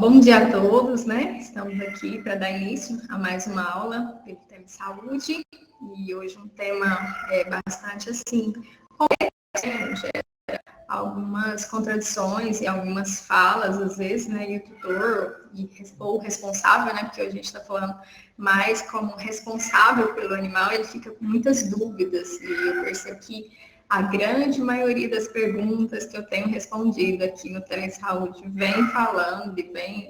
bom dia a todos, né? Estamos aqui para dar início a mais uma aula do tema de saúde e hoje um tema bastante assim, complexo, gera algumas contradições e algumas falas às vezes, né? E o tutor ou responsável, né? Porque hoje a gente está falando mais como responsável pelo animal, ele fica com muitas dúvidas e eu percebo que a grande maioria das perguntas que eu tenho respondido aqui no Telesaúde vem falando e vem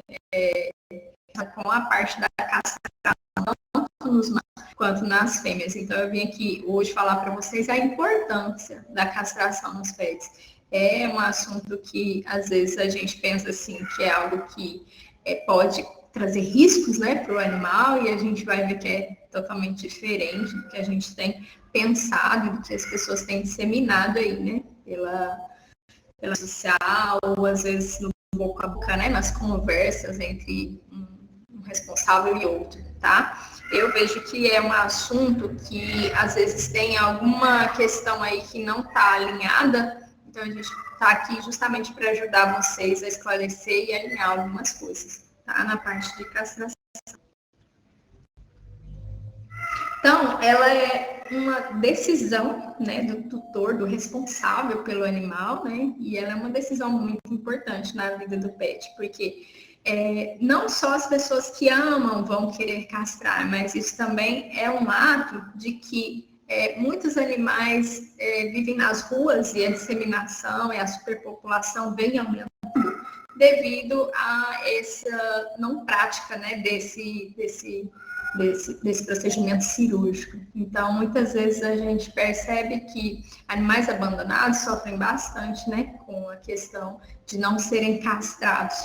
com a parte da castração, tanto nos machos quanto nas fêmeas. Então, eu vim aqui hoje falar para vocês a importância da castração nos pets. É um assunto que, às vezes, a gente pensa assim, que é algo que pode trazer riscos, né, para o animal, e a gente vai ver que é totalmente diferente do que a gente tem pensado, do que as pessoas têm disseminado aí, né, pela social, ou às vezes no boca a boca, né, nas conversas entre um responsável e outro, tá? Eu vejo que é um assunto que às vezes tem alguma questão aí que não está alinhada, então a gente está aqui justamente para ajudar vocês a esclarecer e alinhar algumas coisas, tá? Na parte de castração. Então, ela é uma decisão, né, do tutor, do responsável pelo animal, né, e ela é uma decisão muito importante na vida do pet, porque não só as pessoas que amam vão querer castrar, mas isso também é um ato de que muitos animais vivem nas ruas e a disseminação e a superpopulação vem aumentando devido a essa não prática, né, desse procedimento cirúrgico. Então, muitas vezes a gente percebe que animais abandonados sofrem bastante, né, com a questão de não serem castrados,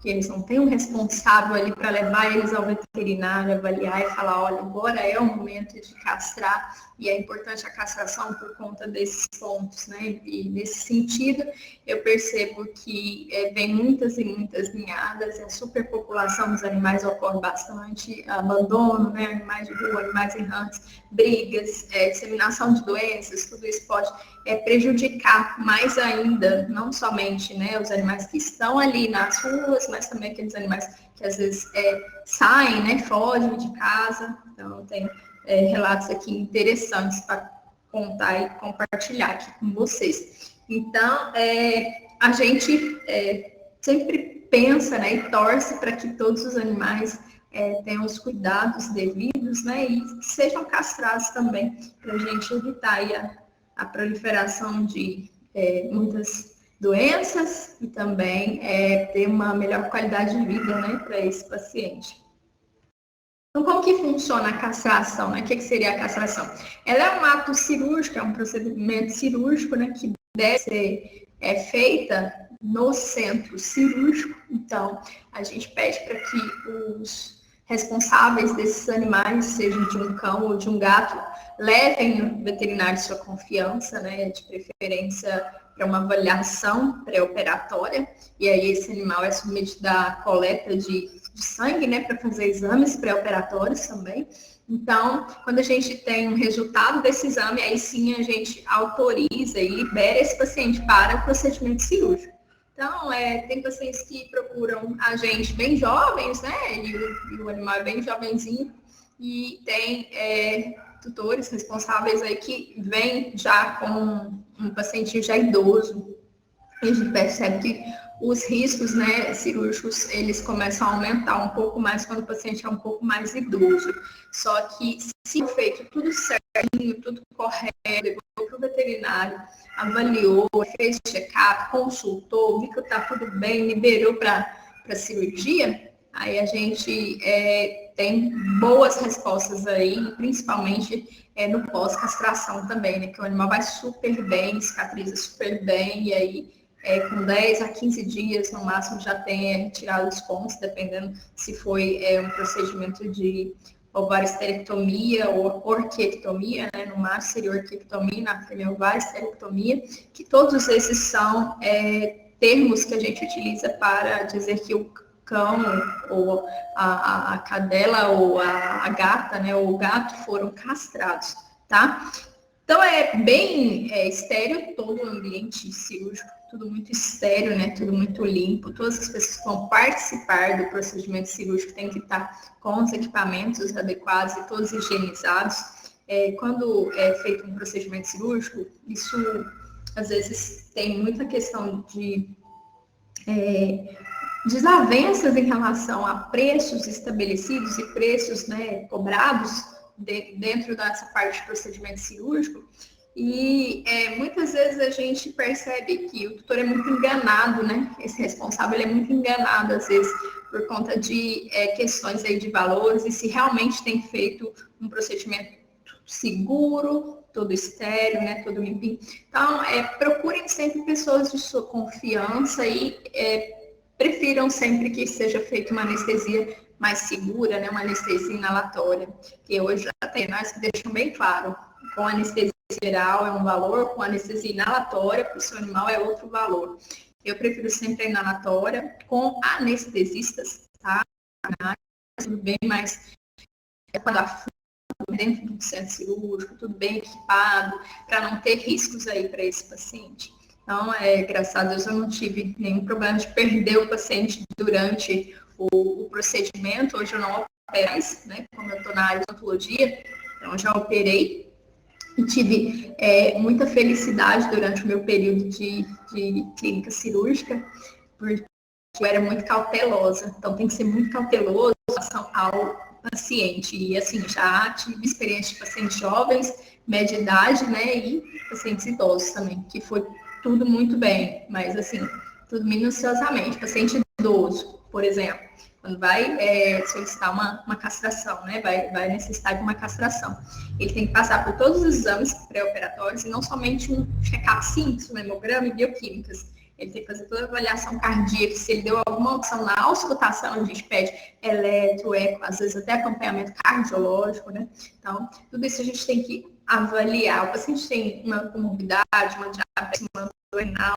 que eles não têm um responsável ali para levar eles ao veterinário, avaliar e falar, olha, agora é o momento de castrar, e é importante a castração por conta desses pontos, né? E nesse sentido, eu percebo que vem muitas e muitas ninhadas, a superpopulação dos animais ocorre bastante, abandono, né? Animais de rua, animais errantes, brigas, disseminação de doenças, tudo isso pode prejudicar mais ainda, não somente, né, os animais que estão ali nas ruas, mas também aqueles animais que às vezes saem, né, fogem de casa. Então, tem relatos aqui interessantes para contar e compartilhar aqui com vocês. Então, a gente sempre pensa, né, e torce para que todos os animais tenham os cuidados devidos, né, e sejam castrados também, para a gente evitar aí a proliferação de muitas doenças e também ter uma melhor qualidade de vida, né, para esse paciente. Então, como que funciona a castração, né? O que seria a castração? Ela é um ato cirúrgico, é um procedimento cirúrgico, né, que deve ser feita no centro cirúrgico. Então, a gente pede para que os responsáveis desses animais, seja de um cão ou de um gato, levem o veterinário de sua confiança, né, de preferência para uma avaliação pré-operatória, e aí esse animal é submetido à coleta de sangue, né, para fazer exames pré-operatórios também. Então, quando a gente tem um resultado desse exame, aí sim a gente autoriza e libera esse paciente para o procedimento cirúrgico. Então, tem pacientes que procuram a gente bem jovens, né, e o animal é bem jovenzinho, e tem tutores responsáveis aí que vêm já com um paciente já idoso. E a gente percebe que os riscos, né, cirúrgicos, eles começam a aumentar um pouco mais quando o paciente é um pouco mais idoso. Só que se feito tudo certinho, tudo correto, levou para o veterinário, avaliou, fez check-up, consultou, viu que está tudo bem, liberou para cirurgia, aí a gente tem boas respostas aí, principalmente no pós-castração também, né? Que o animal vai super bem, cicatriza super bem, e aí com 10 a 15 dias, no máximo, já tem retirado os pontos, dependendo se foi um procedimento de ovariosterectomia ou orquiectomia, né? No macho seria orquiectomia, na fêmea ovariosterectomia, que todos esses são termos que a gente utiliza para dizer que o cão ou a cadela ou a gata, né, ou o gato foram castrados, tá? Então, é bem estéril todo o ambiente cirúrgico tudo muito estéril, né? Tudo muito limpo. Todas as pessoas que vão participar do procedimento cirúrgico têm que estar com os equipamentos adequados e todos higienizados. Quando é feito um procedimento cirúrgico, isso às vezes tem muita questão de desavenças em relação a preços estabelecidos e preços, né, cobrados dentro dessa parte de procedimento cirúrgico. E muitas vezes a gente percebe que o tutor é muito enganado, né? Esse responsável é muito enganado, às vezes, por conta de questões aí de valores e se realmente tem feito um procedimento seguro, todo estéril, né? Todo limpinho. Então, procurem sempre pessoas de sua confiança e prefiram sempre que seja feita uma anestesia mais segura, né? Uma anestesia inalatória, que hoje já tem nós que deixam bem claro, com anestesia geral é um valor, com anestesia inalatória para o seu animal é outro valor. Eu prefiro sempre a inalatória com anestesistas, tá? Tudo bem mais dentro do centro cirúrgico, tudo bem equipado, para não ter riscos aí para esse paciente. Então, graças a Deus, eu não tive nenhum problema de perder o paciente durante o procedimento. Hoje eu não opero mais, né? Como eu estou na área de odontologia, então já operei. E tive muita felicidade durante o meu período de clínica cirúrgica, porque eu era muito cautelosa. Então, tem que ser muito cauteloso em relação ao paciente. E, assim, já tive experiência de pacientes jovens, média idade, né, e pacientes idosos também, que foi tudo muito bem, mas, assim, tudo minuciosamente. Paciente idoso, por exemplo, quando vai solicitar uma castração, né? Vai necessitar de uma castração. Ele tem que passar por todos os exames pré-operatórios e não somente um check-up simples, um hemograma e bioquímicas. Ele tem que fazer toda a avaliação cardíaca, se ele deu alguma opção na auscultação, a gente pede eletro, eco, às vezes até acompanhamento cardiológico, né? Então, tudo isso a gente tem que avaliar. O paciente tem uma comorbidade, uma diabetes, uma renal,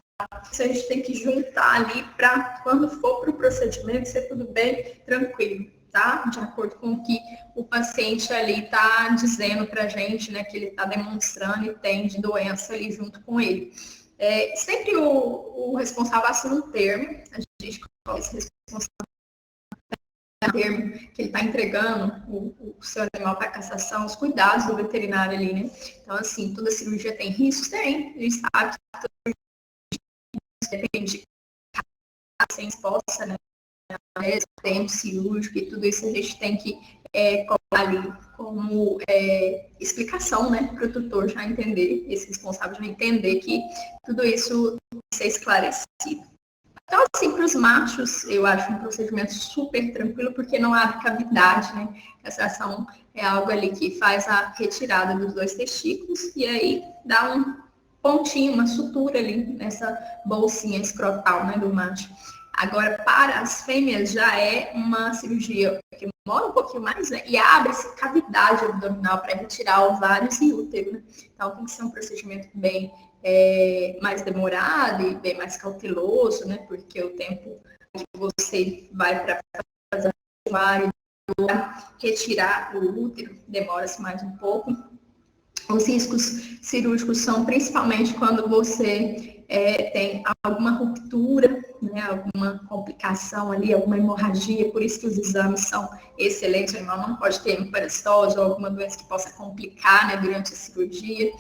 isso a gente tem que juntar ali para, quando for para o procedimento, ser tudo bem tranquilo, tá? De acordo com o que o paciente ali está dizendo para a gente, né? Que ele está demonstrando e tem de doença ali junto com ele. Sempre o responsável assina um termo, a gente coloca esse responsável termo que ele está entregando o seu animal para castração, os cuidados do veterinário ali, né? Então, assim, toda cirurgia tem riscos? Tem. A gente sabe que depende de sem exposta, né? Tempo cirúrgico e tudo isso a gente tem que colocar ali como explicação, né, para o tutor já entender, esse responsável já entender que tudo isso tem que ser esclarecido. Então, assim, para os machos, eu acho um procedimento super tranquilo, porque não abre cavidade, né? A castração é algo ali que faz a retirada dos 2 testículos e aí dá um pontinho, uma sutura ali nessa bolsinha escrotal, né, do macho. Agora, para as fêmeas, já é uma cirurgia que demora um pouquinho mais, né? E abre-se cavidade abdominal para retirar ovários e útero, né? Então, tem que ser um procedimento bem mais demorado e bem mais cauteloso, né? Porque o tempo que você vai para fazer o ovário, retirar o útero, demora-se mais um pouco. Os riscos cirúrgicos são principalmente quando você tem alguma ruptura, né, alguma complicação ali, alguma hemorragia, por isso que os exames são excelentes, o animal não pode ter hemparasitose ou alguma doença que possa complicar, né, durante a cirurgia.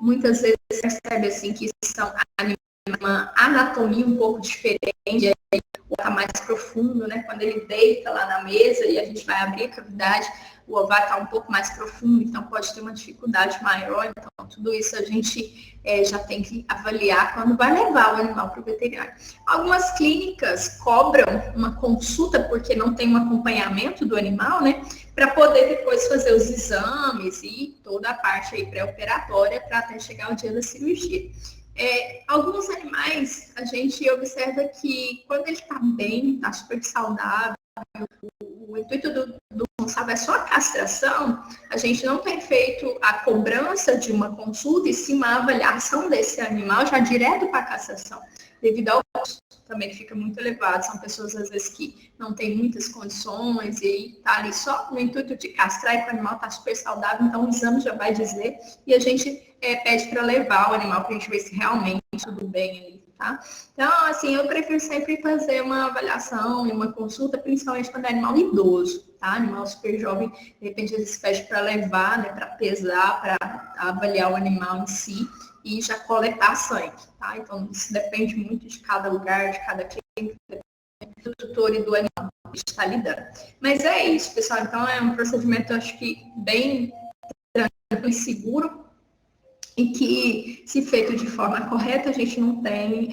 Muitas vezes percebe assim que são uma anatomia um pouco diferente, está mais profundo, né? Quando ele deita lá na mesa e a gente vai abrir a cavidade, o ovário está um pouco mais profundo, então pode ter uma dificuldade maior. Então, tudo isso a gente já tem que avaliar quando vai levar o animal para o veterinário. Algumas clínicas cobram uma consulta porque não tem um acompanhamento do animal, né? Para poder depois fazer os exames e toda a parte aí pré-operatória para até chegar o dia da cirurgia. Alguns animais, a gente observa que quando ele está bem, está super saudável, o intuito do responsável é só a castração, a gente não tem feito a cobrança de uma consulta e sim uma avaliação desse animal já direto para a castração, devido ao custo também que fica muito elevado. São pessoas, às vezes, que não têm muitas condições e está ali só no intuito de castrar e o animal está super saudável, então o exame já vai dizer, e a gente pede para levar o animal para a gente ver se realmente tudo bem ali, tá? Então, assim, eu prefiro sempre fazer uma avaliação e uma consulta, principalmente quando é animal idoso, tá? Animal super jovem, de repente eles pedem para levar, né, para pesar, para avaliar o animal em si e já coletar sangue, tá? Então, isso depende muito de cada lugar, de cada clínica, do tutor e do animal que está lidando. Mas é isso, pessoal. Então, é um procedimento, acho que, bem tranquilo e seguro, e que, se feito de forma correta, a gente não tem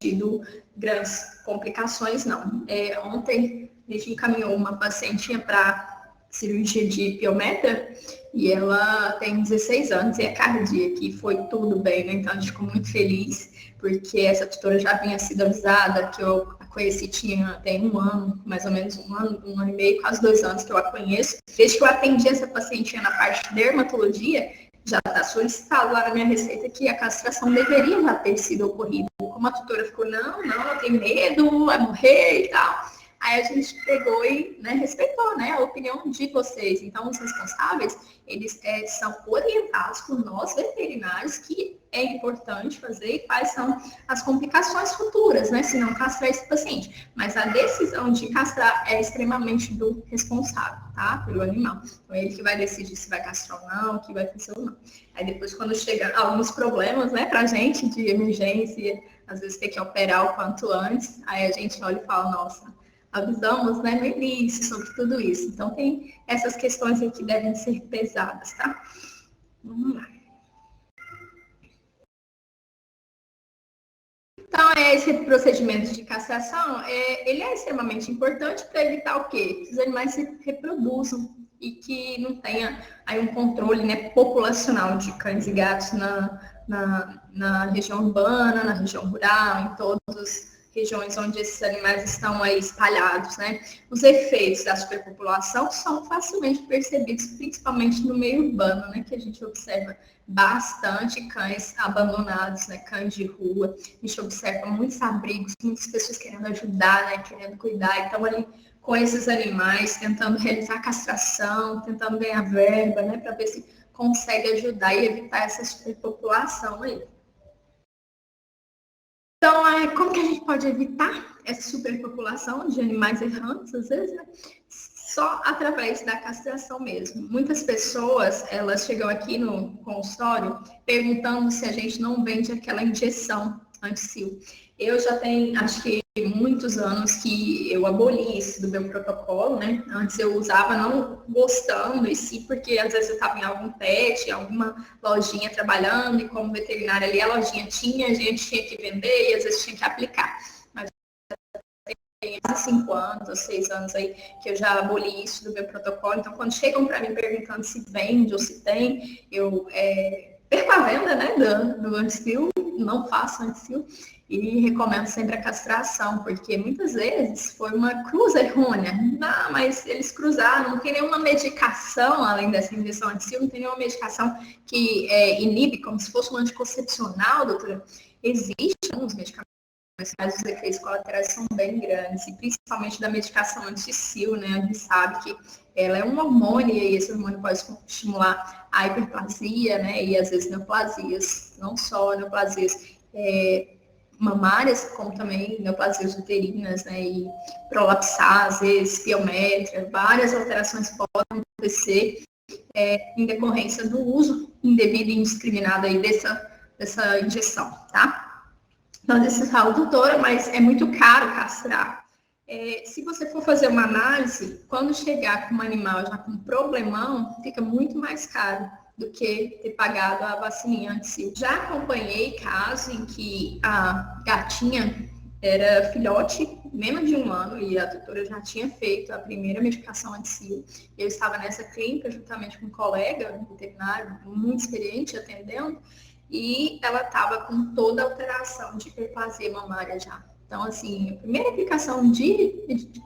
tido grandes complicações, não. Ontem, a gente encaminhou uma pacientinha para cirurgia de piometra, e ela tem 16 anos e é cardíaca, e foi tudo bem, né? Então, a gente ficou muito feliz, porque essa tutora já vinha sido avisada, que eu a conheci, tem um ano, mais ou menos um ano e meio, quase 2 anos que eu a conheço. Desde que eu atendi essa pacientinha na parte de dermatologia, já está solicitado lá na minha receita que a castração deveria já ter sido ocorrida. Como a tutora ficou, não, eu tenho medo, vai morrer e tal. Aí a gente pegou e, né, respeitou, né, a opinião de vocês. Então, os responsáveis, eles são orientados por nós, veterinários, que é importante fazer e quais são as complicações futuras, né, se não castrar esse paciente. Mas a decisão de castrar é extremamente do responsável, tá, pelo animal. Então, ele que vai decidir se vai castrar ou não, o que vai fazer ou não. Aí depois, quando chega alguns problemas, né, pra gente, de emergência, às vezes tem que operar o quanto antes, aí a gente olha e fala, nossa, avisamos, né, no início sobre tudo isso. Então, tem essas questões aí que devem ser pesadas, tá? Vamos lá. Então, esse procedimento de castração, ele é extremamente importante para evitar o quê? Que os animais se reproduzam e que não tenha aí um controle, né, populacional de cães e gatos na região urbana, na região rural, em todas as regiões onde esses animais estão aí espalhados, né? Os efeitos da superpopulação são facilmente percebidos, principalmente no meio urbano, né, que a gente observa bastante cães abandonados, né, cães de rua. A gente observa muitos abrigos, muitas pessoas querendo ajudar, né, querendo cuidar. Então, ali, com esses animais, tentando realizar castração, tentando ganhar verba, né, para ver se consegue ajudar e evitar essa superpopulação aí. Então, como que a gente pode evitar essa superpopulação de animais errantes, às vezes, né? Só através da castração mesmo. Muitas pessoas, elas chegam aqui no consultório perguntando se a gente não vende aquela injeção anti-sil. Eu já tenho, acho que muitos anos que eu aboli isso do meu protocolo, né? Antes eu usava não gostando e sim porque às vezes eu estava em algum pet, em alguma lojinha trabalhando e como veterinária ali a lojinha tinha, a gente tinha que vender e às vezes tinha que aplicar. Mas tem quase 5 anos ou 6 anos aí que eu já aboli isso do meu protocolo. Então, quando chegam para mim perguntando se vende ou se tem, eu perco a venda, né, do anti-sil, não faço anti-sil e recomendo sempre a castração, porque muitas vezes foi uma cruz errônea. Não, mas eles cruzaram, não tem nenhuma medicação, além dessa injeção anti-sil, não tem nenhuma medicação que inibe, como se fosse um anticoncepcional, doutora. Existem alguns medicamentos, mas os efeitos colaterais são bem grandes, e principalmente da medicação anti-sil, né? A gente sabe que ela é um hormônio, e esse hormônio pode estimular a hiperplasia, né? E às vezes neoplasias, não só neoplasias mamárias, como também neoplasias uterinas, né? E prolapsar, às vezes, piométria, várias alterações podem acontecer em decorrência do uso indevido e indiscriminado aí dessa injeção, tá? Então, desse fala, doutora, mas é muito caro castrar. Se você for fazer uma análise, quando chegar com um animal já com problemão, fica muito mais caro do que ter pagado a vacininha antes. Já acompanhei casos em que a gatinha era filhote, menos de 1 ano, e a doutora já tinha feito a primeira medicação anti-sil. Eu estava nessa clínica juntamente com um colega, um veterinário muito experiente atendendo, e ela estava com toda a alteração de hiperplasia mamária já. Então, assim, a primeira aplicação de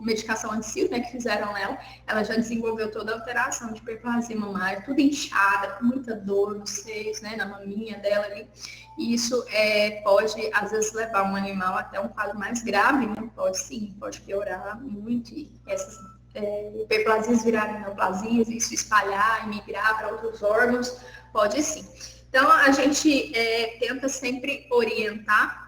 medicação anti-sil, né, que fizeram nela, ela já desenvolveu toda a alteração de hiperplasia mamária, tudo inchada, com muita dor nos seios, né, na maminha dela ali. E isso pode, às vezes, levar um animal até um quadro mais grave, né? Pode sim, pode piorar muito. E essas hiperplasias virarem neoplasias, isso espalhar e migrar para outros órgãos, pode sim. Então, a gente tenta sempre orientar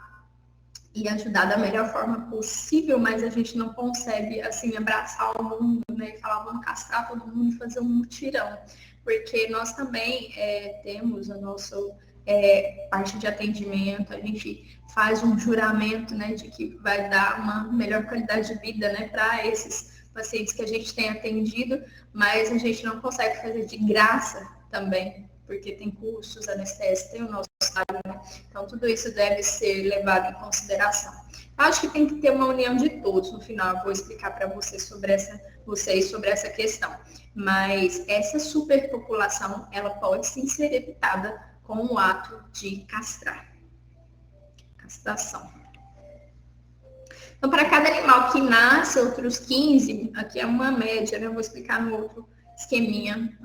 e ajudar da melhor forma possível, mas a gente não consegue, assim, abraçar o mundo, né, e falar, vamos castrar todo mundo e fazer um mutirão, porque nós também temos a nossa parte de atendimento, a gente faz um juramento, né, de que vai dar uma melhor qualidade de vida, né, para esses pacientes que a gente tem atendido, mas a gente não consegue fazer de graça também, porque tem custos, anestésicos, tem o nosso salário, né? Então, tudo isso deve ser levado em consideração. Eu acho que tem que ter uma união de todos. No final, eu vou explicar para vocês sobre essa questão. Mas essa superpopulação, ela pode sim ser evitada com o ato de castração. Então, para cada animal que nasce, outros 15, aqui é uma média, né? Eu vou explicar no outro esqueminha.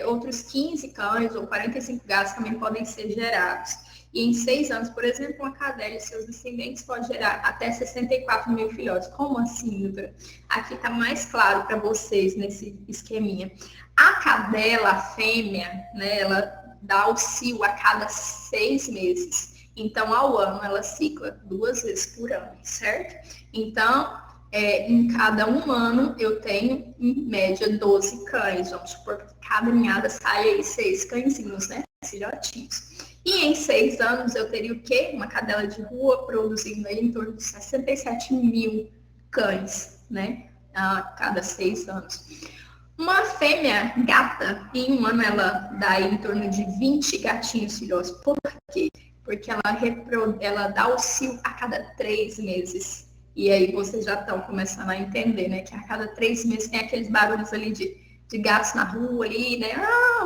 Outros 15 cães ou 45 gatos também podem ser gerados. E em 6 anos, por exemplo, uma cadela e seus descendentes pode gerar até 64 mil filhotes. Como assim, doutora? Aqui está mais claro para vocês nesse esqueminha. A cadela, a fêmea, né, ela dá o cio a cada 6 meses. Então, ao ano, ela cicla 2 vezes por ano, certo? Então, em cada um ano, eu tenho, em média, 12 cães. Vamos supor que cada ninhada sai aí 6 cãezinhos, né? Filhotinhos. E em 6 anos, eu teria o quê? Uma cadela de rua produzindo aí em torno de 67 mil cães, né? A cada 6 anos. Uma fêmea gata, em um ano, ela dá aí em torno de 20 gatinhos filhotes. Por quê? Porque ela dá o cio a cada 3 meses. E aí vocês já estão começando a entender, né? Que a cada 3 meses tem aqueles barulhos ali de gatos na rua ali, né?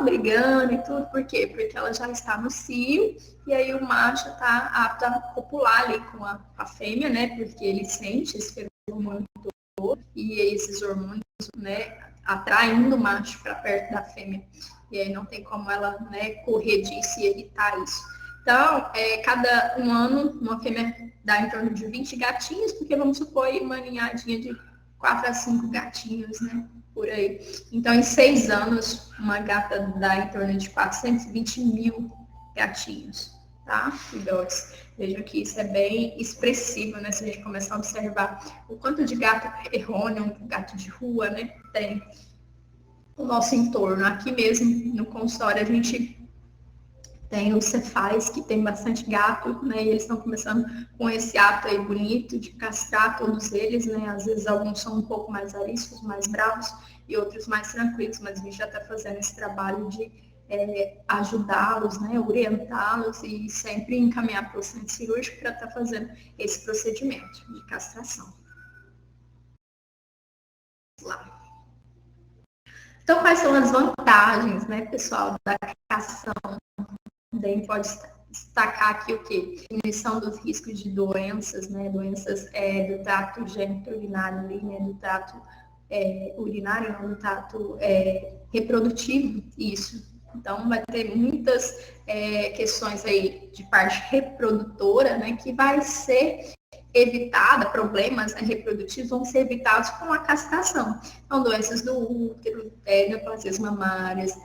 Brigando e tudo. Por quê? Porque ela já está no cio e aí o macho está apto a copular ali com a fêmea, né? Porque ele sente esse hormônio todo e esses hormônios, né? Atraindo o macho para perto da fêmea. E aí não tem como ela, né, correr disso e evitar isso. Então, cada um ano, uma fêmea dá em torno de 20 gatinhos, porque vamos supor aí uma ninhadinha de 4 a 5 gatinhos, né? Por aí. Então, em 6 anos, uma gata dá em torno de 420 mil gatinhos, tá? Filhotes. Vejam que isso é bem expressivo, né? Se a gente começar a observar o quanto de gato errôneo, gato de rua, né? Tem o nosso entorno. Aqui mesmo, no consultório, a gente tem os Cefais, que tem bastante gato, né? E eles estão começando com esse ato aí bonito de castrar todos eles, né? Às vezes alguns são um pouco mais ariscos, mais bravos, e outros mais tranquilos, mas a gente já está fazendo esse trabalho de ajudá-los, né? Orientá-los e sempre encaminhar para o centro cirúrgico para estar fazendo esse procedimento de castração. Lá. Então, quais são as vantagens, né, pessoal, da castração? Daí pode destacar aqui o quê? Diminuição dos riscos de doenças, né? Doenças do trato geniturinário ali, né? Do trato urinário, não, do trato reprodutivo, isso. Então, vai ter muitas questões aí de parte reprodutora, né? Que vai ser evitada, problemas reprodutivos vão ser evitados com a castração. Então, doenças do útero, neoplasias mamárias,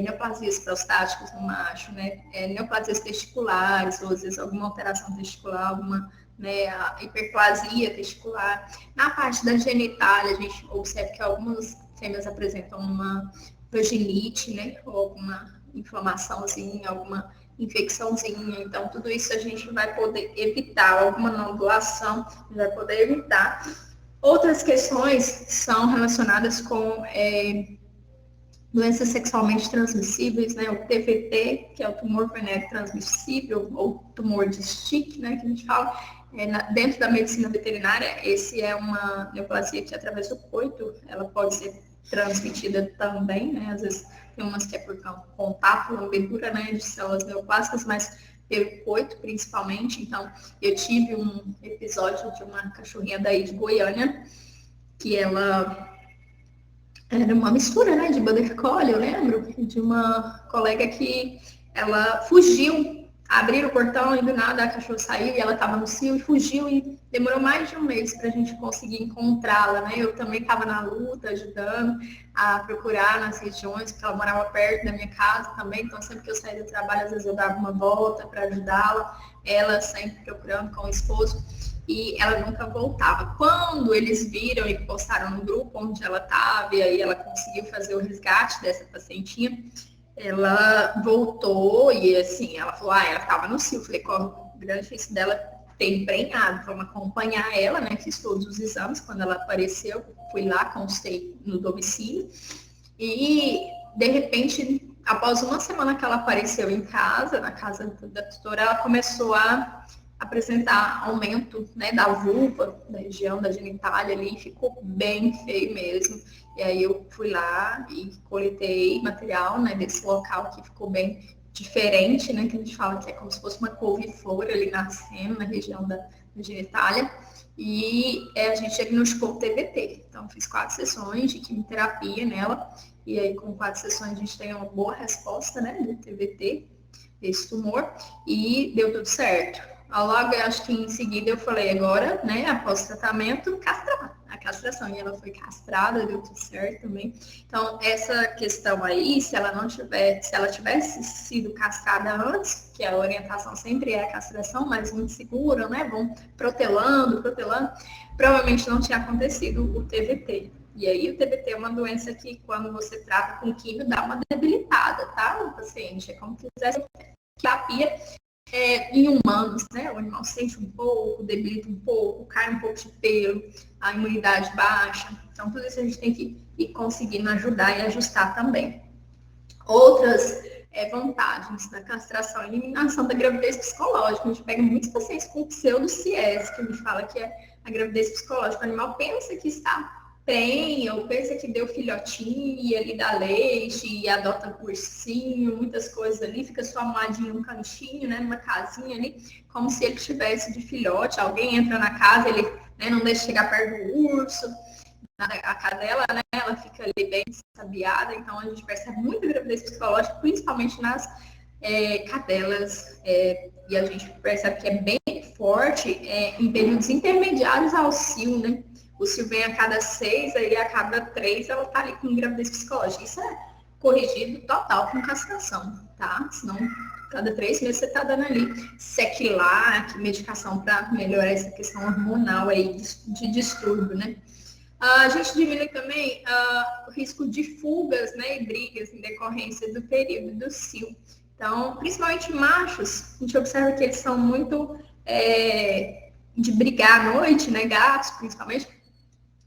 neoplasias prostáticas no macho, né? Neoplasias testiculares, ou às vezes alguma alteração testicular, alguma, né, a hiperplasia testicular. Na parte da genitália, a gente observa que algumas fêmeas apresentam uma vaginite, né? Ou alguma inflamaçãozinha, alguma infecçãozinha. Então, tudo isso a gente vai poder evitar, alguma nodulação, a gente vai poder evitar. Outras questões são relacionadas com doenças sexualmente transmissíveis, né, o TVT, que é o tumor venéreo transmissível, ou tumor de Stick, né, que a gente fala, dentro da medicina veterinária, esse é uma neoplasia que através do coito, ela pode ser transmitida também, né, às vezes tem umas que é por contato, lambedura, né, de células neoplásicas, mas pelo coito principalmente. Então, eu tive um episódio de uma cachorrinha daí de Goiânia, que ela era uma mistura, né, de Border Collie, eu lembro, de uma colega que ela fugiu abriram o portão e do nada a cachorra saiu e ela estava no cio e fugiu e demorou mais de um mês para a gente conseguir encontrá-la, né? Eu também estava na luta, ajudando a procurar nas regiões, porque ela morava perto da minha casa também, então sempre que eu saía do trabalho, às vezes eu dava uma volta para ajudá-la, ela sempre procurando com o esposo e ela nunca voltava. Quando eles viram e postaram no grupo onde ela estava e aí ela conseguiu fazer o resgate dessa pacientinha, ela voltou e assim, ela falou, ela estava no cio. Falei, qual o grande risco dela ter emprenhado? Vamos acompanhar ela, né? Fiz todos os exames quando ela apareceu, fui lá, constei no domicílio. E de repente, após uma semana que ela apareceu em casa, na casa da tutora, ela começou a apresentar aumento, né, da vulva, da região da genitália ali, ficou bem feio mesmo. E aí eu fui lá e coletei material, né, desse local que ficou bem diferente, né, que a gente fala que é como se fosse uma couve-flor ali nascendo na região da genitália. E a gente diagnosticou o TBT. Então, fiz 4 sessões de quimioterapia nela. E aí, com 4 sessões, a gente tem uma boa resposta, né, do TBT, desse tumor. E deu tudo certo. Logo, acho que em seguida eu falei, agora, né, após o tratamento, castrar, a castração. E ela foi castrada, deu tudo certo também. Então, essa questão aí, se ela tivesse sido castrada antes, que a orientação sempre é a castração, mas muito segura, né, vão protelando, provavelmente não tinha acontecido o TBT. E aí, o TBT é uma doença que, quando você trata com químio, dá uma debilitada, tá, no paciente? É como se fizesse terapia em humanos, né? O animal sente um pouco, debilita um pouco, cai um pouco de pelo, a imunidade baixa. Então, tudo isso a gente tem que ir conseguindo ajudar e ajustar também. Outras vantagens da castração, eliminação da gravidez psicológica. A gente pega muitos pacientes com pseudo-CIES, que a gente fala que é a gravidez psicológica. O animal pensa que está prenha, ou pensa que deu filhotinho e ele dá leite e adota ursinho, muitas coisas ali, fica só amadinho num cantinho, né, numa casinha ali, como se ele estivesse de filhote. Alguém entra na casa, ele, né, não deixa chegar perto do urso. A cadela, né, ela fica ali bem sabiada, então a gente percebe muita gravidez psicológica, principalmente nas cadelas, e a gente percebe que é bem forte em períodos intermediários ao cio, né? O cio vem a cada 6, aí a cada 3 ela tá ali com gravidez psicológica. Isso é corrigido total com castração, tá? Senão, cada 3 meses você tá dando ali Sequilac, medicação para melhorar essa questão hormonal aí de distúrbio, né? A gente diminui também o risco de fugas, né, e brigas em decorrência do período do cio. Então, principalmente machos, a gente observa que eles são muito de brigar à noite, né, gatos principalmente,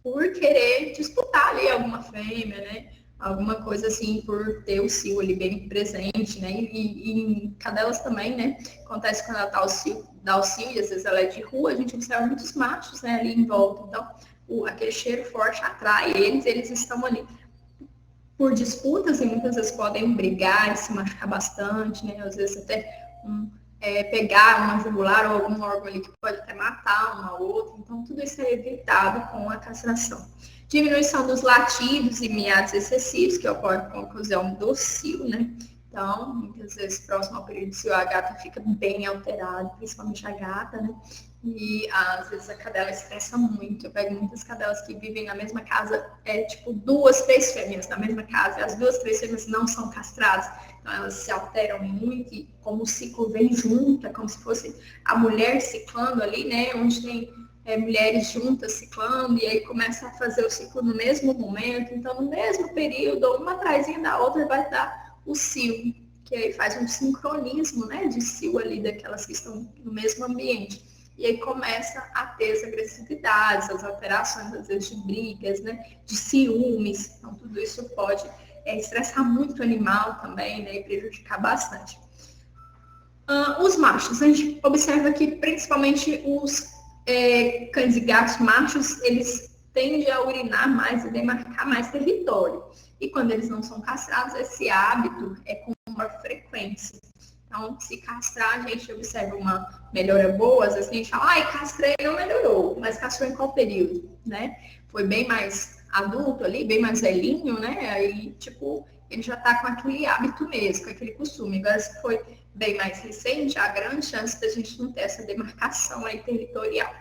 por querer disputar ali alguma fêmea, né? Alguma coisa assim, por ter o cio ali bem presente, né? E em cadelas também, né? Acontece quando ela dá o cio, e às vezes ela é de rua, a gente observa muitos machos, né, ali em volta. Então, aquele cheiro forte atrai eles estão ali por disputas e muitas vezes podem brigar e se machucar bastante, né? Às vezes até pegar uma jugular ou algum órgão ali que pode até matar uma ou outra. Então, tudo isso é evitado com a castração. Diminuição dos latidos e miados excessivos, que ocorre com a oclusão do cio, né? Então, muitas vezes, próximo ao período de cio, a gata fica bem alterada, principalmente a gata, né? E às vezes a cadela estressa muito. Eu pego muitas cadelas que vivem na mesma casa, tipo 2, 3 fêmeas na mesma casa, e as 2, 3 fêmeas não são castradas. Então elas se alteram muito e como o ciclo vem junto, é como se fosse a mulher ciclando ali, né? Onde tem mulheres juntas ciclando, e aí começa a fazer o ciclo no mesmo momento. Então, no mesmo período, uma atrasinha da outra, vai dar o cio, que aí faz um sincronismo, né, de cio ali daquelas que estão no mesmo ambiente. E aí começa a ter as agressividades, as alterações, às vezes, de brigas, né, de ciúmes. Então, tudo isso pode estressar muito o animal também, né, e prejudicar bastante. Os machos, a gente observa que principalmente os cães e gatos machos, eles tendem a urinar mais e demarcar mais território. E quando eles não são castrados, esse hábito é com maior frequência. Então, se castrar, a gente observa uma melhora boa. Às vezes a gente fala, castrei e não melhorou. Mas castrou em qual período, né? Foi bem mais adulto ali, bem mais velhinho, né? Aí, tipo, ele já tá com aquele hábito mesmo, com aquele costume. Agora, se foi bem mais recente, há grande chance da gente não ter essa demarcação aí territorial.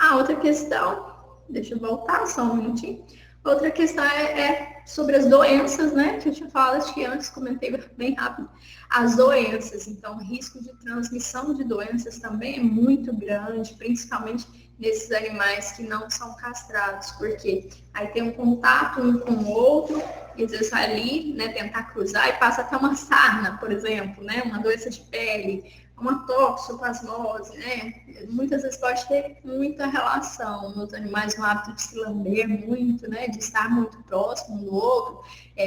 A outra questão, deixa eu voltar só um minutinho. Outra questão é sobre as doenças, né? Que eu tinha falado, acho que antes comentei bem rápido. As doenças, então, o risco de transmissão de doenças também é muito grande, principalmente nesses animais que não são castrados, porque aí tem um contato um com o outro, e às vezes ali, né, tentar cruzar e passa até uma sarna, por exemplo, né? Uma doença de pele, uma toxoplasmose, né? Muitas vezes pode ter muita relação nos animais, no hábito de se lamber muito, né? De estar muito próximo um do outro.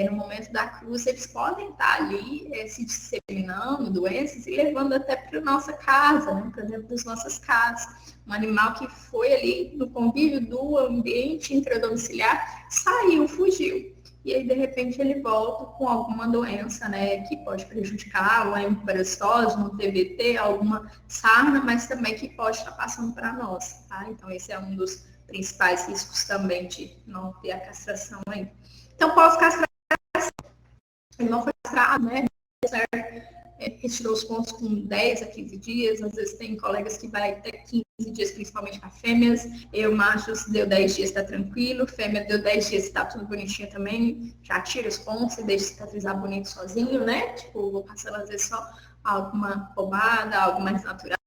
No momento da cruz, eles podem estar ali se disseminando doenças e levando até para a nossa casa, né? Para dentro das nossas casas. Um animal que foi ali no convívio do ambiente intradomiciliar, saiu, fugiu. E aí, de repente, ele volta com alguma doença, né, que pode prejudicar, uma hemiparasitose, um TBT, alguma sarna, mas também que pode estar passando para nós, tá? Então, esse é um dos principais riscos também de não ter a castração aí. Então, pós-castração, ele não foi castrado, né, retirou os pontos com 10 a 15 dias, às vezes tem colegas que vai até 15 dias, principalmente para fêmeas. Eu, machos, deu 10 dias, está tranquilo. Fêmea deu 10 dias, está tudo bonitinho também. Já tira os pontos e deixa cicatrizar bonito sozinho, né? Tipo, vou passando às vezes só alguma pomada, algo mais natural,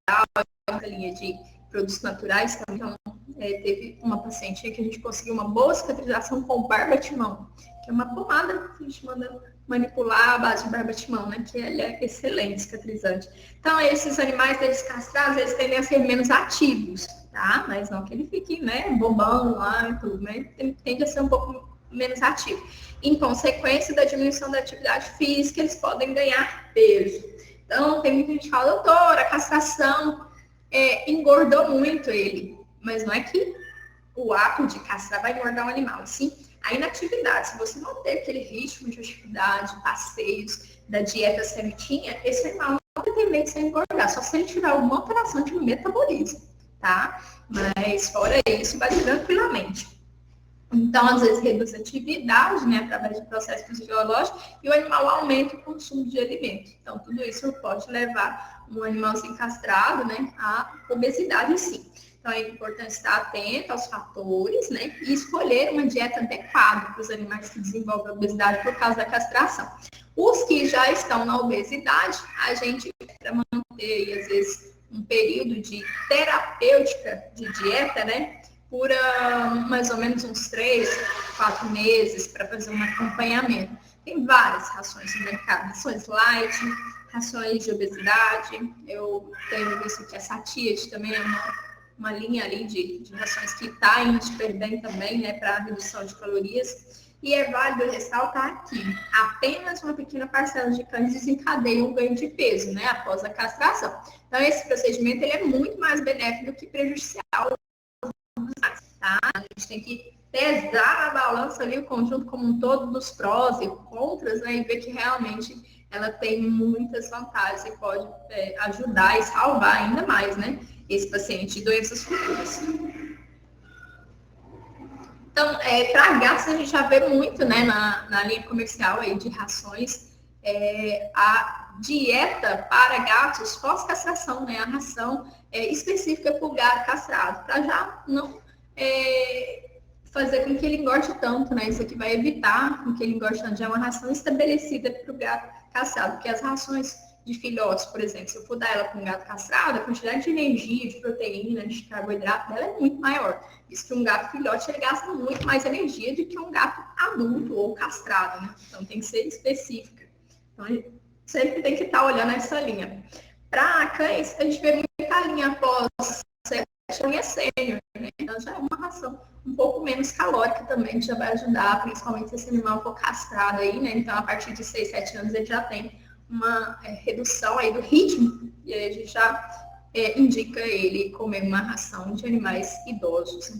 uma linha de produtos naturais também. Então, teve uma paciente que a gente conseguiu uma boa cicatrização com barbatimão, que é uma pomada que a gente manda manipular a base de barbatimão, né? Que ele é excelente cicatrizante. Então, esses animais descastrados, eles tendem a ser menos ativos, tá? Mas não que ele fique, né, bobão lá e tudo, né? Ele tende a ser um pouco menos ativo. Em consequência da diminuição da atividade física, eles podem ganhar peso. Então, tem muita gente que fala, doutora, a castração engordou muito ele. Mas não é que o ato de castrar vai engordar um animal, sim a inatividade. Se você não ter aquele ritmo de atividade, passeios, da dieta certinha, esse animal não tem tendência a engordar, só se ele tiver alguma alteração de metabolismo, tá? Mas fora isso, vai tranquilamente. Então, às vezes, reduz a atividade, né, através de processo fisiológico, e o animal aumenta o consumo de alimento. Então, tudo isso pode levar um animalzinho castrado, né, à obesidade, sim. Então, é importante estar atento aos fatores, né, e escolher uma dieta adequada para os animais que desenvolvem obesidade por causa da castração. Os que já estão na obesidade, a gente, para manter, às vezes, um período de terapêutica de dieta, né, por mais ou menos uns 3, 4 meses para fazer um acompanhamento. Tem várias rações no mercado, rações light, rações de obesidade. Eu tenho visto que a Satiety também é uma linha ali de rações que está indo super bem também, né, para redução de calorias. E é válido ressaltar que apenas uma pequena parcela de cães desencadeia um ganho de peso, né, após a castração. Então, esse procedimento ele é muito mais benéfico do que prejudicial. Tá? A gente tem que pesar na balança ali o conjunto como um todo dos prós e contras, né, e ver que realmente ela tem muitas vantagens e pode ajudar e salvar ainda mais, né, esse paciente de doenças futuras. Então, para gatos a gente já vê muito, né, na linha comercial aí de rações, a dieta para gatos pós-castração, né, a ração específica para o gato castrado, para já não fazer com que ele engorde tanto, né? Isso aqui vai evitar com que ele engorde tanto. Já é uma ração estabelecida para o gato castrado, porque as rações de filhotes, por exemplo, se eu for dar ela para um gato castrado, a quantidade de energia, de proteína, de carboidrato dela é muito maior. Isso que um gato filhote, ele gasta muito mais energia do que um gato adulto ou castrado, né? Então tem que ser específica. Então, a gente sempre tem que estar olhando essa linha. Para cães, a gente vê muita linha após linha sênior, né? Então já é uma ração um pouco menos calórica também, que já vai ajudar, principalmente se esse animal for castrado aí, né? Então, a partir de 6, 7 anos, ele já tem uma redução aí do ritmo, e aí a gente já indica ele comer uma ração de animais idosos.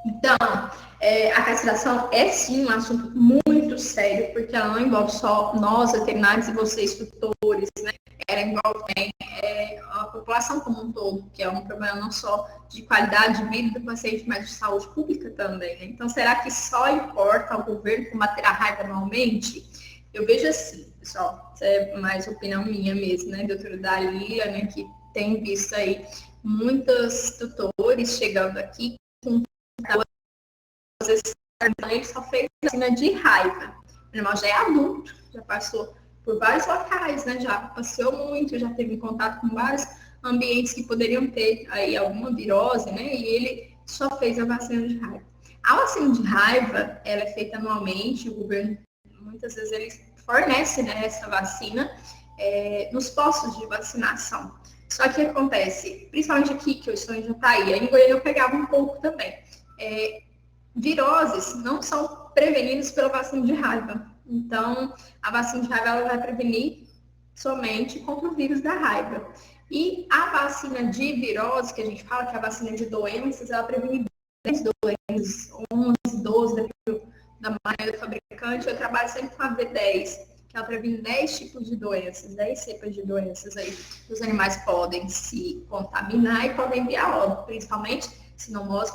Então, a castração é sim um assunto muito sério, porque ela não envolve só nós, veterinários, e vocês, tutores, né? Ela envolve também a população como um todo, que é um problema não só de qualidade de vida do paciente, mas de saúde pública também, né? Então, será que só importa ao governo combater a raiva anualmente? Eu vejo assim, pessoal, isso é mais opinião minha mesmo, né, doutora Dalila, né, que tem visto aí muitos tutores chegando aqui com ele só fez vacina de raiva. O animal já é adulto, já passou por vários locais, né? Já passeou muito, já teve contato com vários ambientes que poderiam ter aí alguma virose, né? E ele só fez a vacina de raiva. A vacina de raiva, ela é feita anualmente, o governo, muitas vezes, ele fornece, né, essa vacina nos postos de vacinação. Só que acontece, principalmente aqui, que eu estou em Jataí, aí em Goiânia eu pegava um pouco também. Viroses não são prevenidas pela vacina de raiva. Então, a vacina de raiva ela vai prevenir somente contra o vírus da raiva. E a vacina de virose, que a gente fala que é a vacina de doenças, ela previne 10 doenças, 11, 12, dependendo da maneira do fabricante. Eu trabalho sempre com a V10, que ela previne 10 tipos de doenças, 10 cepas de doenças aí. Os animais podem se contaminar e podem enviar óbito, principalmente sinomose,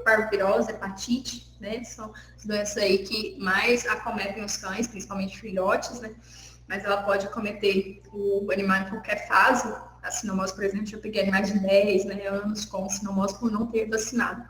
parvovirose, hepatite, né? São as doenças aí que mais acometem os cães, principalmente filhotes, né? Mas ela pode acometer o animal em qualquer fase. A sinomose, por exemplo, eu peguei animais de 10, né, anos com sinomose por não ter vacinado.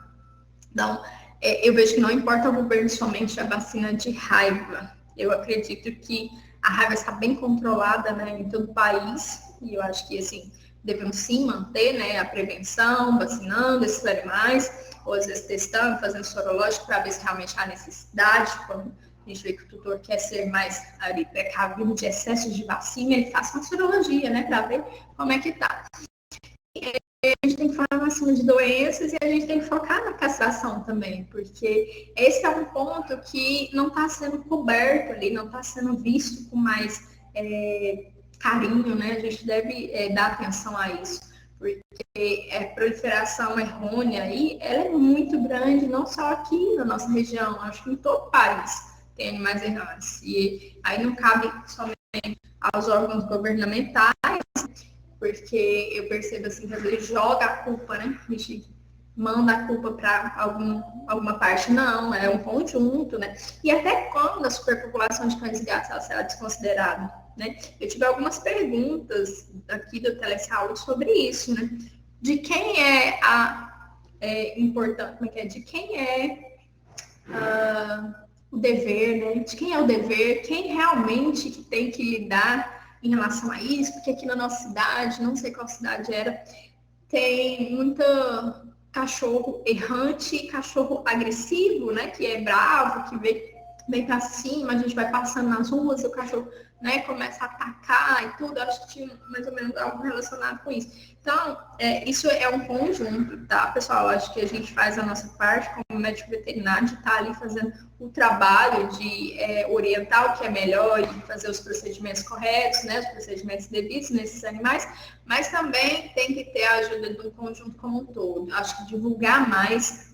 Então, eu vejo que não importa ao governo somente a vacina de raiva. Eu acredito que a raiva está bem controlada, né, em todo o país, e eu acho que, assim, devemos sim manter, né, a prevenção, vacinando esses animais, ou às vezes testando, fazendo sorológico para ver se realmente há necessidade. Quando a gente vê que o tutor quer ser mais ali, precavido de excessos de vacina, ele faz uma sorologia, né, para ver como é que está. A gente tem que falar da vacina de doenças e a gente tem que focar na castração também, porque esse é um ponto que não está sendo coberto ali, não está sendo visto com mais carinho, né? A gente deve dar atenção a isso, porque a proliferação errônea aí, ela é muito grande, não só aqui na nossa região, acho que em todo o país tem animais errantes. E aí não cabe somente aos órgãos governamentais, porque eu percebo assim que às vezes joga a culpa, né? A gente manda a culpa para alguma parte, não, é um conjunto, né? E até quando a superpopulação de cães e gatos será desconsiderada, né? Eu tive algumas perguntas aqui do Telesaúde sobre isso, né? De quem é importante, como é que é? De quem é o dever, né? De quem é o dever, quem realmente que tem que lidar em relação a isso, porque aqui na nossa cidade, não sei qual cidade era, tem muita cachorro errante, cachorro agressivo, né? Que é bravo, que vem pra cima, a gente vai passando nas ruas e o cachorro, né, começa a atacar e tudo. Eu acho que tinha mais ou menos algo relacionado com isso. Então, isso é um conjunto, tá, pessoal? Eu acho que a gente faz a nossa parte como médico veterinário, de estar ali fazendo o trabalho de orientar o que é melhor e fazer os procedimentos corretos, né, os procedimentos devidos nesses animais, mas também tem que ter a ajuda do conjunto como um todo. Acho que divulgar mais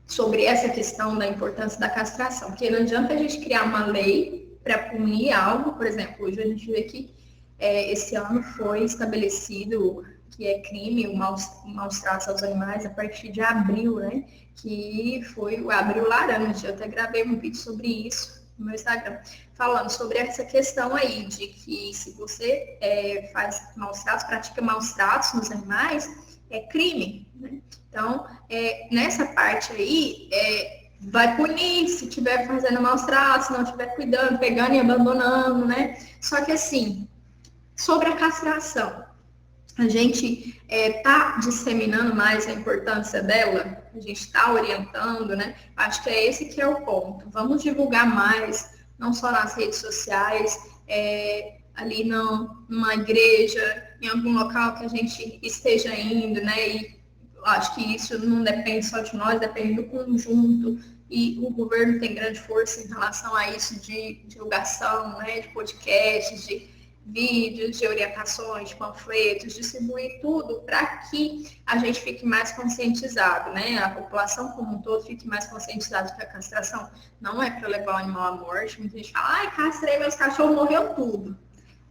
sobre essa questão da importância da castração, porque não adianta a gente criar uma lei para punir algo. Por exemplo, hoje a gente vê que esse ano foi estabelecido que é crime o maus tratos aos animais a partir de abril, né? Que foi o abril laranja. Eu até gravei um vídeo sobre isso no meu Instagram, falando sobre essa questão aí, de que se você faz maus tratos, pratica maus tratos nos animais, é crime, né? Então, nessa parte aí, vai punir se estiver fazendo maus tratos, se não estiver cuidando, pegando e abandonando, né? Só que assim, sobre a castração, a gente está disseminando mais a importância dela, a gente está orientando, né? Acho que é esse que é o ponto. Vamos divulgar mais, não só nas redes sociais, ali numa igreja, em algum local que a gente esteja indo, né? E acho que isso não depende só de nós, depende do conjunto. E o governo tem grande força em relação a isso de divulgação, né? De podcasts, de vídeos, de orientações, de panfletos, distribuir tudo para que a gente fique mais conscientizado, né? A população como um todo fique mais conscientizada que a castração não é para levar o animal à morte. Muita gente fala, ai, castrei meus cachorros, morreu tudo.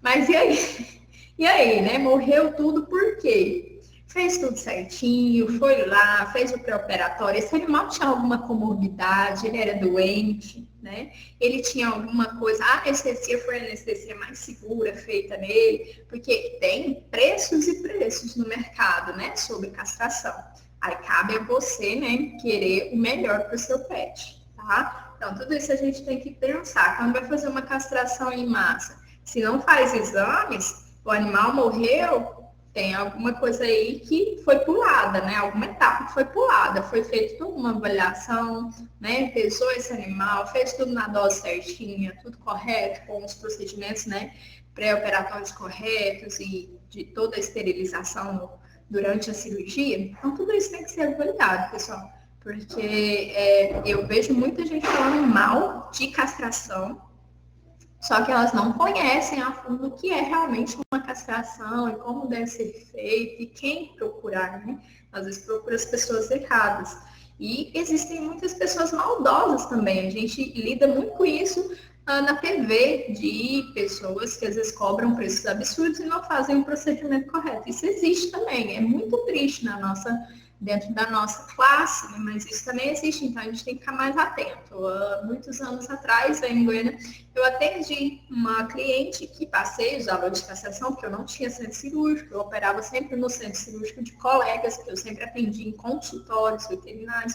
Mas e aí? E aí, né? Morreu tudo por quê? fez tudo certinho, foi lá, fez o pré-operatório. Esse animal tinha alguma comorbidade, ele era doente, né? Ele tinha alguma coisa, a anestesia foi a anestesia mais segura feita nele, porque tem preços e preços no mercado, né, sobre castração. Aí cabe a você, né, querer o melhor para o seu pet, tá? Então, tudo isso a gente tem que pensar. Quando vai fazer uma castração em massa, se não faz exames, o animal morreu, tem alguma coisa aí que foi pulada, né? Alguma etapa que foi pulada. Foi feita toda uma avaliação, né? Pesou esse animal, fez tudo na dose certinha, tudo correto, com os procedimentos, né? Pré-operatórios corretos e de toda a esterilização durante a cirurgia. Então, tudo isso tem que ser avaliado, pessoal. Porque eu vejo muita gente falando mal de castração, só que elas não conhecem a fundo o que é realmente uma castração e como deve ser feito e quem procurar, né? Às vezes procura as pessoas erradas. E existem muitas pessoas maldosas também. A gente lida muito com isso na TV, de pessoas que às vezes cobram preços absurdos e não fazem o procedimento correto. Isso existe também. É muito triste dentro da nossa classe, né? Mas isso também existe, então a gente tem que ficar mais atento. Muitos anos atrás, em Goiânia, eu atendi uma cliente que passei os valores de castração, porque eu não tinha centro cirúrgico, eu operava sempre no centro cirúrgico de colegas, que eu sempre atendi em consultórios veterinários,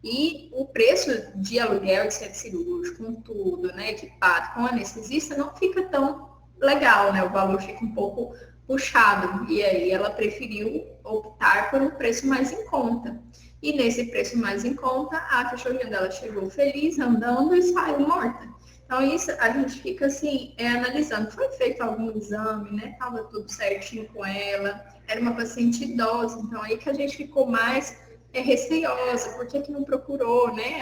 e o preço de aluguel de centro cirúrgico, com tudo, né, equipado, com anestesista, não fica tão legal, né, o valor fica um pouco puxado, e aí ela preferiu optar por um preço mais em conta. E nesse preço mais em conta, a cachorrinha dela chegou feliz, andando e saiu morta. Então, isso a gente fica assim, analisando. Foi feito algum exame, né? Tava tudo certinho com ela. Era uma paciente idosa, então aí que a gente ficou mais receiosa. Por que não procurou, né?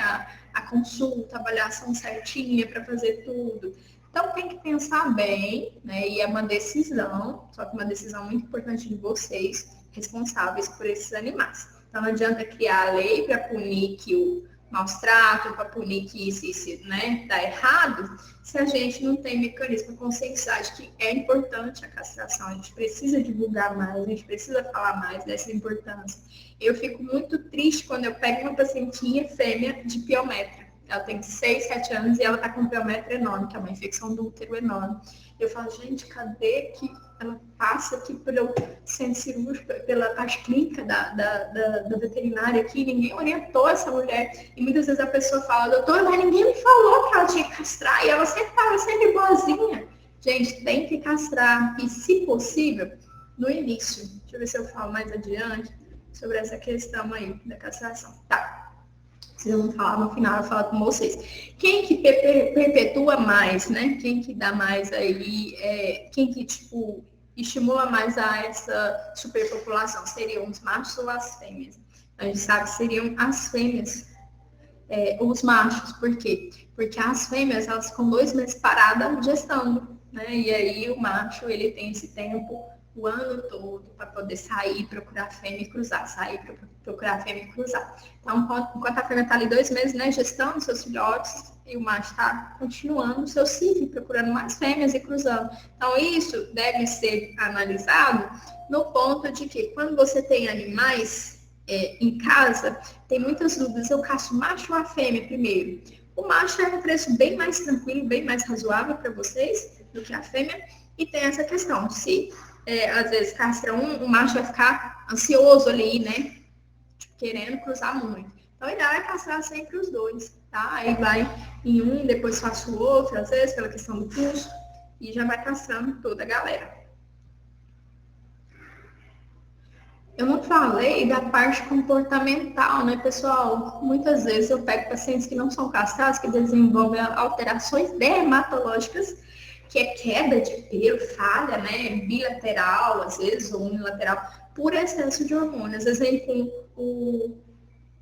A consulta, a avaliação certinha para fazer tudo. Então, tem que pensar bem, né? E é uma decisão, só que uma decisão muito importante de vocês, responsáveis por esses animais. Então, não adianta criar a lei para punir que o maus trato, para punir que isso, né, dá errado, se a gente não tem mecanismo para conscientizar de que é importante a castração, a gente precisa divulgar mais, a gente precisa falar mais dessa importância. Eu fico muito triste quando eu pego uma pacientinha fêmea de piometra. Ela tem 6, 7 anos e ela tá com um piometra enorme, que é uma infecção do útero enorme. Eu falo, gente, cadê que ela passa aqui pelo centro cirúrgico, pela parte clínica da veterinária aqui, ninguém orientou essa mulher. E muitas vezes a pessoa fala, doutora, mas ninguém me falou que ela tinha que castrar, e ela sempre estava sempre boazinha. Gente, tem que castrar, e se possível, no início. Deixa eu ver se eu falo mais adiante sobre essa questão aí da castração. Tá. Vocês vão falar no final, eu falo com vocês. Quem que perpetua mais, né? Quem que dá mais aí, quem que, tipo, estimula mais a essa superpopulação? Seriam os machos ou as fêmeas? A gente sabe que seriam as fêmeas, os machos. Por quê? Porque as fêmeas, elas ficam 2 meses paradas gestando, né? E aí o macho, ele tem esse tempo o ano todo para poder sair, procurar fêmea e cruzar, sair, procurar fêmea e cruzar. Então, enquanto a fêmea está ali 2 meses, né, gestando seus filhotes, e o macho está continuando o seu ciclo, procurando mais fêmeas e cruzando. Então, isso deve ser analisado no ponto de que, quando você tem animais em casa, tem muitas dúvidas, eu caço macho ou a fêmea primeiro? O macho é um preço bem mais tranquilo, bem mais razoável para vocês do que a fêmea, e tem essa questão, se às vezes castra o macho vai ficar ansioso ali, né? Tipo, querendo cruzar muito. Então, o ideal é castrar sempre os dois, tá? Aí vai em um, depois faço o outro, às vezes, pela questão do custo, e já vai castrando toda a galera. Eu não falei da parte comportamental, né, pessoal? Muitas vezes eu pego pacientes que não são castrados, que desenvolvem alterações dermatológicas, que é queda de pelo, falha, né, bilateral, às vezes, ou unilateral, por excesso de hormônio. Às vezes vem com o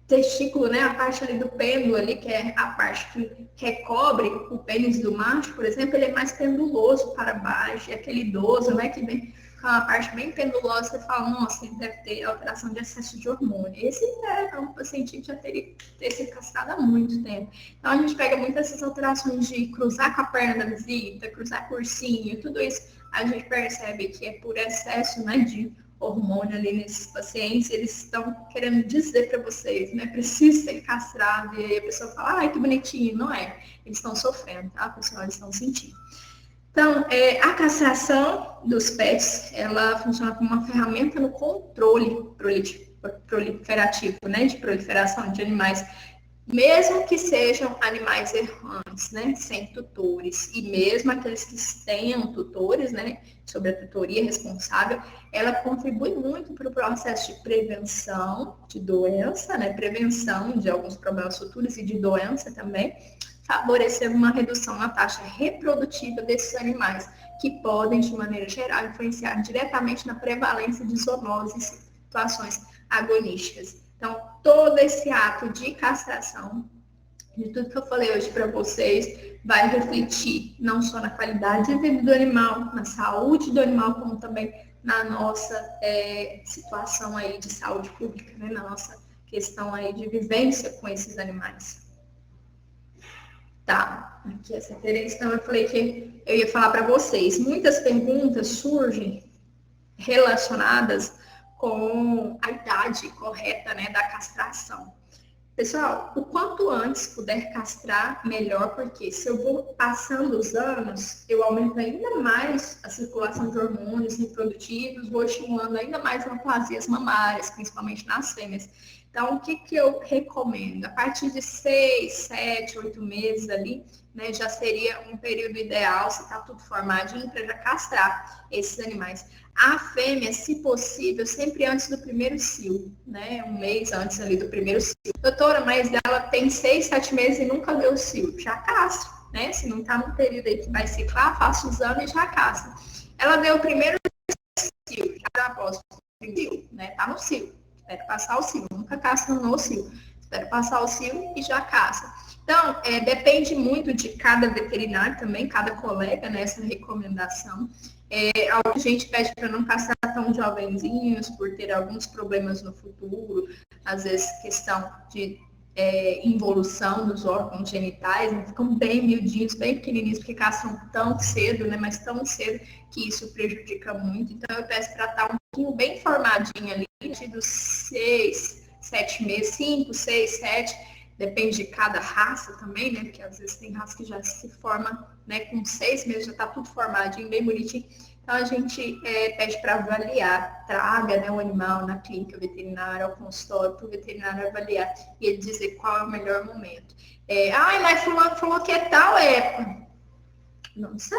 testículo, né, a parte ali do pêndulo ali, que é a parte que recobre o pênis do macho, por exemplo, ele é mais penduloso para baixo, e aquele idoso, né, que vem com uma parte bem pendulosa, você fala, nossa, ele deve ter alteração de excesso de hormônio. Esse é um paciente que já teria sido castrado há muito tempo. Então, a gente pega muitas essas alterações de cruzar com a perna da visita, cruzar cursinho, tudo isso, a gente percebe que é por excesso, né, de hormônio ali nesses pacientes, eles estão querendo dizer para vocês, né? Precisa ser castrado. E aí a pessoa fala, ai, que bonitinho. Não é. Eles estão sofrendo, tá, pessoal? Eles estão sentindo. Então, a castração dos pets, ela funciona como uma ferramenta no controle proliferativo, né? De proliferação de animais, mesmo que sejam animais errantes, né, sem tutores, e mesmo aqueles que tenham tutores, né, sobre a tutoria responsável, ela contribui muito para o processo de prevenção de doença, né, prevenção de alguns problemas futuros e de doença também, favorecer uma redução na taxa reprodutiva desses animais, que podem, de maneira geral, influenciar diretamente na prevalência de zoonoses e situações agonísticas. Então, todo esse ato de castração, de tudo que eu falei hoje para vocês, vai refletir não só na qualidade de vida do animal, na saúde do animal, como também na nossa situação aí de saúde pública, né? Na nossa questão aí de vivência com esses animais. Tá, aqui essa referência, então eu falei que eu ia falar para vocês. Muitas perguntas surgem relacionadas com a idade correta, né, da castração. Pessoal, o quanto antes puder castrar, melhor, porque se eu vou passando os anos, eu aumento ainda mais a circulação de hormônios reprodutivos, vou estimulando ainda mais neoplasias mamárias, principalmente nas fêmeas. Então, o que eu recomendo? A partir de 6, 7, 8 meses ali, né, já seria um período ideal, se está tudo formadinho, para já castrar esses animais. A fêmea, se possível, sempre antes do primeiro cio, né? Um mês antes ali do primeiro cio. Doutora, mas ela tem 6, 7 meses e nunca deu cio. Já castra, né? Se não está no período aí que vai ciclar, faça o exame e já castra. Ela deu o primeiro cio, já após o cio, né? Tá no cio. Espera passar o cio. Nunca castra no cio. Espera passar o cio e já castra. Então, depende muito de cada veterinário também, cada colega, né? Essa recomendação. A gente pede para não castrar tão jovenzinhos, por ter alguns problemas no futuro, às vezes questão de involução dos órgãos genitais, né? Ficam bem miudinhos, bem pequenininhos, porque castram tão cedo, né? Mas tão cedo que isso prejudica muito. Então, eu peço para estar um pouquinho bem formadinho ali, dos 6, 7 meses, 5, 6, 7, depende de cada raça também, né? Porque às vezes tem raça que já se forma, né, com 6 meses, já está tudo formadinho, bem bonitinho. Então a gente pede para avaliar, traga, né, o animal na clínica veterinária, ao consultório, para o veterinário avaliar e ele dizer qual é o melhor momento. Mas fulano falou que é tal época. Não sei,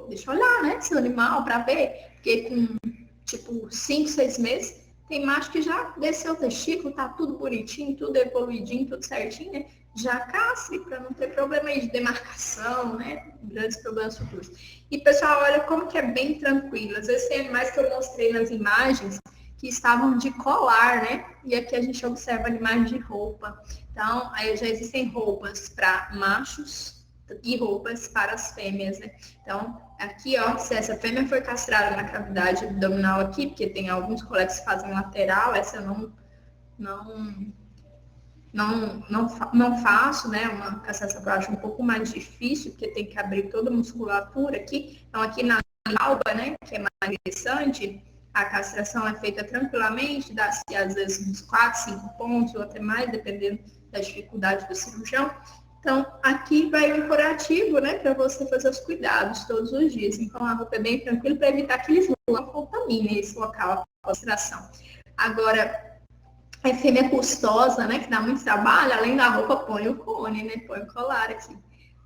deixa eu olhar, né, seu animal para ver, porque com tipo 5, 6 meses, tem macho que já desceu o testículo, tá tudo bonitinho, tudo evoluidinho, tudo certinho, né? Já castre para não ter problema aí de demarcação, né? Grandes problemas futuros. E, pessoal, olha como que é bem tranquilo. Às vezes tem animais que eu mostrei nas imagens que estavam de colar, né? E aqui a gente observa animais de roupa. Então, aí já existem roupas para machos e roupas para as fêmeas, né? Então, aqui, ó, se essa fêmea foi castrada na cavidade abdominal aqui, porque tem alguns colegas que fazem lateral, essa eu não faço, né? Uma castração que eu acho um pouco mais difícil, porque tem que abrir toda a musculatura aqui. Então, aqui na alba, né, que é mais interessante, a castração é feita tranquilamente, dá-se às vezes uns 4, 5 pontos, ou até mais, dependendo da dificuldade do cirurgião. Então, aqui vai o curativo, né, para você fazer os cuidados todos os dias. Então, a roupa é bem tranquila para evitar que eles não contaminem esse local, a castração. Agora, a fêmea custosa, né, que dá muito trabalho, além da roupa, põe o cone, né, põe o colar aqui.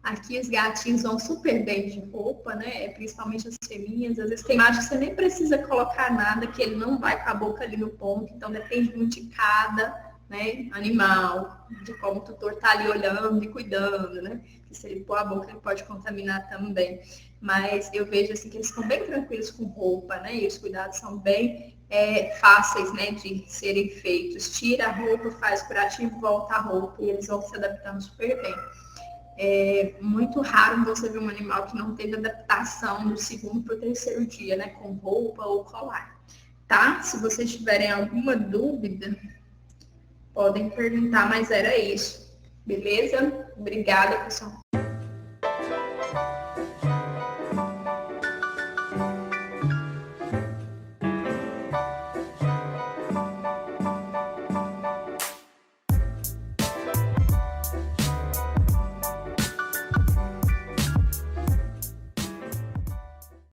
Aqui os gatinhos vão super bem de roupa, né, principalmente as fêmeas. Às vezes tem macho que você nem precisa colocar nada, que ele não vai com a boca ali no ponto. Então, depende muito de cada, né, animal, de como o tutor tá ali olhando e cuidando, né? Porque se ele pôr a boca, ele pode contaminar também. Mas eu vejo assim que eles ficam bem tranquilos com roupa, né? E os cuidados são bem fáceis, né, de serem feitos. Tira a roupa, faz curativo, volta a roupa e eles vão se adaptando super bem. É muito raro você ver um animal que não teve adaptação do segundo para o terceiro dia, né, com roupa ou colar, tá? Se vocês tiverem alguma dúvida, podem perguntar, mas era isso. Beleza? Obrigada, pessoal.